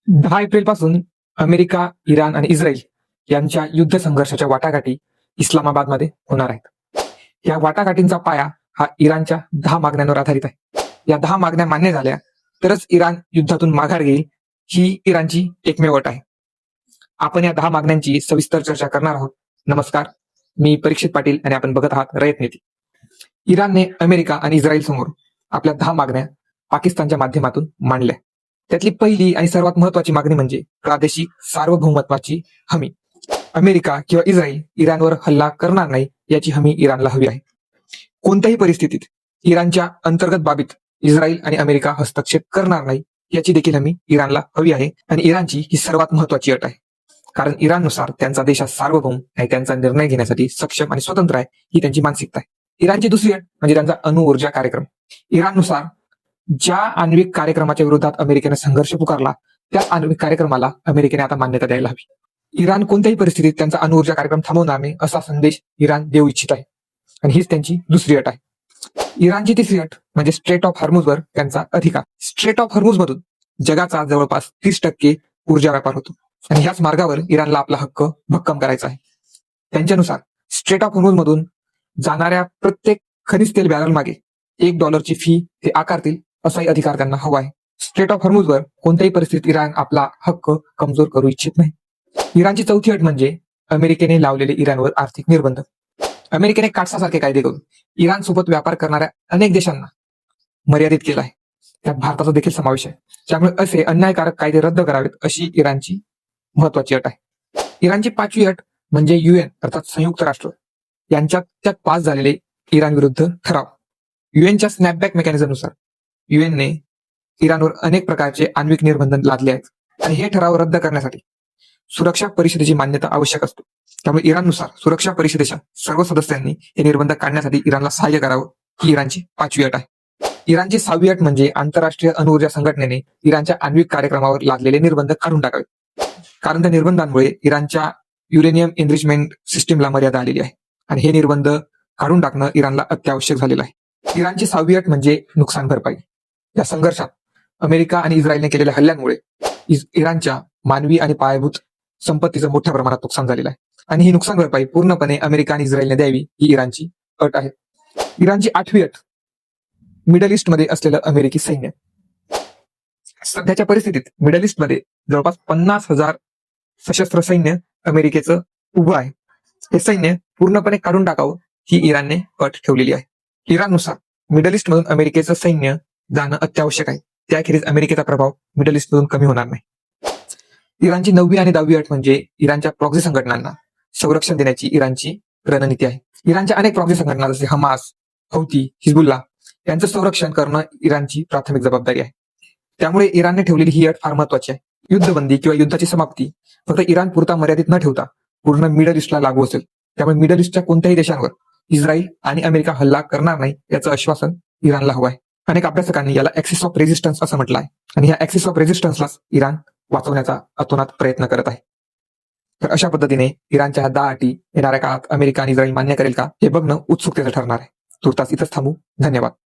10 April पासून America, Iran आणि Israel यांच्या युद्ध संघर्षाच्या वाटाघाटी इस्लामाबादमध्ये होणार आहेत. या वाटाघाटींचा पाया हा इराणच्या 10 मागण्यांवर आधारित आहे. या 10 मागण्या मान्य झाल्या तरच इराण युद्धातून माघार घेईल, ही इराणची एकमेव अट आहे. आपण या 10 मागण्यांची सविस्तर चर्चा करणार आहोत. नमस्कार, मी परीक्षित पाटील आणि आपण बघत आहात रयत नीती. इराणने अमेरिका आणि इस्रायल समोर आपल्या 10 मागण्या पाकिस्तानच्या माध्यमातून मांडल्या. त्यातली पहिली आणि सर्वात महत्वाची मागणी म्हणजे प्रादेशिक सार्वभौमत्वाची हमी. अमेरिका किंवा इस्रायल इराणवर हल्ला करणार नाही याची हमी इराणला हवी आहे. कोणत्याही परिस्थितीत इराणच्या अंतर्गत बाबीत इस्रायल आणि अमेरिका हस्तक्षेप करणार नाही याची देखील हमी इराणला हवी आहे. आणि इराणची ही सर्वात महत्वाची अट आहे, कारण इराणनुसार त्यांचा देश हा सार्वभौम आणि त्यांचा निर्णय घेण्यासाठी सक्षम आणि स्वतंत्र आहे, ही त्यांची मानसिकता आहे. इराणची दुसरी अट म्हणजे त्यांचा अणुऊर्जा कार्यक्रम. इराणनुसार ज्या आण्विक कार्यक्रमाच्या विरोधात अमेरिकेने संघर्ष पुकारला त्या आण्विक कार्यक्रमाला अमेरिकेने आता मान्यता द्यायला हवी. इराण कोणत्याही परिस्थितीत त्यांचा अणुऊर्जा कार्यक्रम थांबवणार नाही असा संदेश इराण देऊ इच्छित आहे, आणि हीच त्यांची दुसरी अट आहे. इराणची तिसरी अट म्हणजे स्ट्रेट ऑफ हॉर्मुझवर त्यांचा अधिकार. स्ट्रेट ऑफ हॉर्मुझ मधून जगाचा जवळपास 30% ऊर्जा व्यापार होतो, आणि ह्याच मार्गावर इराणला आपला हक्क भक्कम करायचा आहे. त्यांच्यानुसार स्ट्रेट ऑफ हॉर्मुझ मधून जाणाऱ्या प्रत्येक खनिज तेल बॅरल मागे $1 फी ते आकारतील असाही अधिकार त्यांना हवा आहे. स्ट्रेट ऑफ हॉर्मुझवर कोणत्याही परिस्थितीत इराण आपला हक्क कमजोर करू इच्छित नाही. इराणची चौथी अट म्हणजे अमेरिकेने लावलेले इराणवर आर्थिक निर्बंध. अमेरिकेने काटसासारखे कायदे करून इराण सोबत व्यापार करणाऱ्या अनेक देशांना मर्यादित केला आहे, त्यात भारताचा देखील समावेश आहे. त्यामुळे असे अन्यायकारक कायदे रद्द करावेत अशी इराणची महत्वाची अट आहे. इराणची पाचवी अट म्हणजे UN अर्थात संयुक्त राष्ट्र यांच्यात पास झालेले इराण विरुद्ध ठराव. युएनच्या स्नॅपबॅक मेकॅनिझमनुसार युएनने इराणवर अनेक प्रकारचे आण्विक निर्बंध लादले आहेत, आणि हे ठराव रद्द करण्यासाठी सुरक्षा परिषदेची मान्यता आवश्यक असते. त्यामुळे इराणनुसार सुरक्षा परिषदेच्या सर्व सदस्यांनी हे निर्बंध काढण्यासाठी इराणला सहाय्य करावं, ही इराणची पाचवी अट आहे. इराणची सहावी अट म्हणजे आंतरराष्ट्रीय अणुऊर्जा संघटनेने इराणच्या आण्विक कार्यक्रमावर लादलेले निर्बंध काढून टाकावे, कारण त्या निर्बंधांमुळे इराणच्या युरेनियम एनरिचमेंट सिस्टीमला मर्यादा आलेली आहे, आणि हे निर्बंध काढून टाकणं इराणला अत्यावश्यक झालेलं आहे. इराणची सहावी अट म्हणजे नुकसान भरपाई. या संघर्षात अमेरिका आणि इस्रायलने केलेल्या हल्ल्यांमुळे इराणच्या मानवी आणि पायाभूत संपत्तीचं मोठ्या प्रमाणात नुकसान झालेलं आहे, आणि ही नुकसान भरपाई पूर्णपणे अमेरिका आणि इस्रायलने द्यावी, ही इराणची अट आहे. इराणची आठवी अट मिडल ईस्ट मध्ये असलेलं अमेरिकी सैन्य. सध्याच्या परिस्थितीत मिडल ईस्ट मध्ये जवळपास 50,000 सशस्त्र सैन्य अमेरिकेचं उभं आहे. हे सैन्य पूर्णपणे काढून टाकावं, ही इराणने अट ठेवलेली आहे. इराणनुसार मिडल ईस्ट मधून अमेरिकेचं सैन्य जाणं अत्यावश्यक आहे, त्याखेरीज अमेरिकेचा प्रभाव मिडल ईस्ट मधून कमी होणार नाही. इराणची 9वी आणि 10वी अट म्हणजे इराणच्या प्रॉक्सी संघटनांना संरक्षण देण्याची इराणची रणनीती आहे. इराणच्या अनेक प्रॉक्सी संघटना जसे हमास, हौती, हिजबुल्ला यांचं संरक्षण करणं इराणची प्राथमिक जबाबदारी आहे. त्यामुळे इराणने ठेवलेली ही अट फार महत्वाची आहे. युद्धबंदी किंवा युद्धाची समाप्ती फक्त इराण पुरता मर्यादित न ठेवता पूर्ण मिडल ईस्टला लागू असेल. त्यामुळे मिडल ईस्टच्या कोणत्याही देशांवर इस्रायल आणि अमेरिका हल्ला करणार नाही याचं आश्वासन इराणला हवं आहे. अनेक अभ्यासकांनी याला ऍक्सिस ऑफ रेझिस्टन्स असं म्हटलं आहे, आणि या ऍक्सिस ऑफ रेझिस्टन्सलाच इराण वाचवण्याचा अतोनात प्रयत्न करत आहे. तर अशा पद्धतीने इराणच्या ह्या 10 अटी येणाऱ्या काळात अमेरिका आणि इस्रायल मान्य करेल का हे बघणं उत्सुकतेचं ठरणार आहे. तुर्तास इथंच थांबू. धन्यवाद.